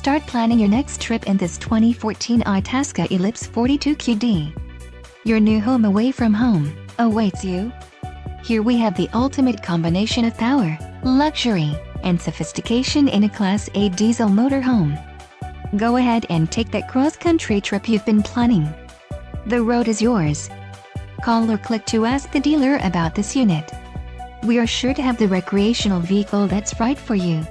Start planning your next trip in this 2014 Itasca Ellipse 42QD. Your new home away from home awaits you. Here we have the ultimate combination of power, luxury, and sophistication in a Class A diesel motorhome. Go ahead and take that cross-country trip you've been planning. The road is yours. Call or click to ask the dealer about this unit. We are sure to have the recreational vehicle that's right for you.